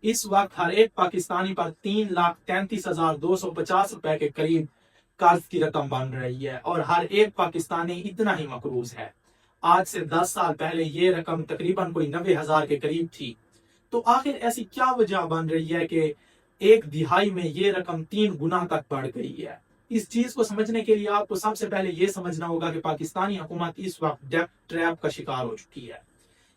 इस वक्त हर एक पाकिस्तानी पर 3,33,250 रुपए के करीब कर्ज की रकम बन रही है और हर एक पाकिस्तानी इतना ही मकरूज है। आज से 10 साल पहले ये रकम तकरीबन कोई 90,000 के करीब थी। तो आखिर ऐसी क्या वजह बन रही है कि एक दिहाई में ये रकम 3 गुना तक बढ़ गई है? इस चीज को समझने के लिए आपको सबसे पहले ये समझना होगा कि पाकिस्तानी हुकूमत इस वक्त डेब्ट ट्रैप का शिकार हो चुकी है।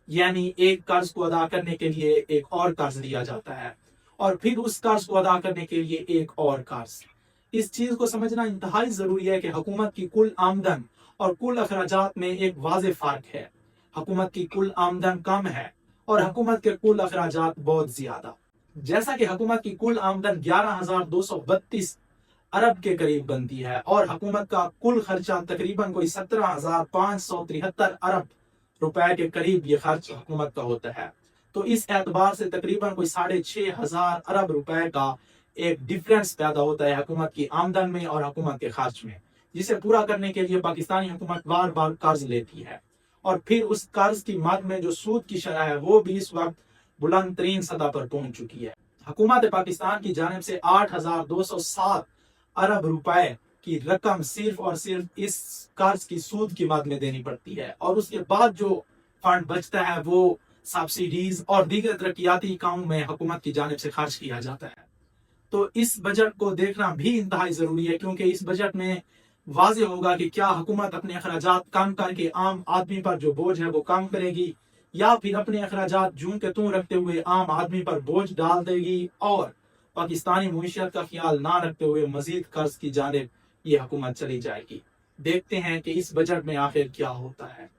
यानी एक कर्ज को अदा करने के लिए एक और कर्ज लिया जाता है और फिर उस कर्ज को अदा करने के लिए एक और कर्ज। इस चीज को समझना इंतहाई जरूरी है कि हुकूमत की कुल आमदन और कुल अखराजात में एक वाज़ेह फर्क है। हुकूमत की कुल आमदन कम है और हुकूमत के कुल अखराजात बहुत ज्यादा। जैसा कि हुकूमत की कुल आमदन 11,232 अरब के करीब बनती है और हुकूमत का कुल खर्चा तकरीबन कोई 17,573 अरब रुपए के करीब ये खर्च हुकूमत का होता है। तो इस एतबार से तकरीबन कोई 6,500 अरब रुपए का एक डिफरेंस पैदा होता है हुकूमत की आमदन में और हुकूमत के खर्च में, जिसे पूरा करने के लिए पाकिस्तानी हुकूमत बार बार कर्ज लेती है और फिर उस कर्ज की मद में जो सूद की शरह है वो भी इस वक्त बुलंद तरीन सतह पर पहुंच चुकी है। हुकूमत पाकिस्तान की जानिब से 8,207 अरब रुपए की रकम सिर्फ और सिर्फ इस कर्ज की सूद की मद में देनी पड़ती है और उसके बाद जो फंड बचता है वो सब्सिडीज और दीगर तरक्याती कामों में हुकूमत की जानिब से खर्च किया जाता है। तो इस बजट को देखना भी इंतहाई जरूरी है, क्योंकि इस बजट में वाज़ेह होगा कि क्या हुकूमत अपने अखराजात कम करके आम आदमी पर जो बोझ है वो कम करेगी या फिर अपने अखराजात जूं के तूं रखते हुए आम आदमी पर बोझ डाल देगी और पाकिस्तानी मुईशत का ख्याल ना रखते हुए मजीद कर्ज की जानिब ये हुकूमत चली जाएगी। देखते हैं कि इस बजट में आखिर क्या होता है।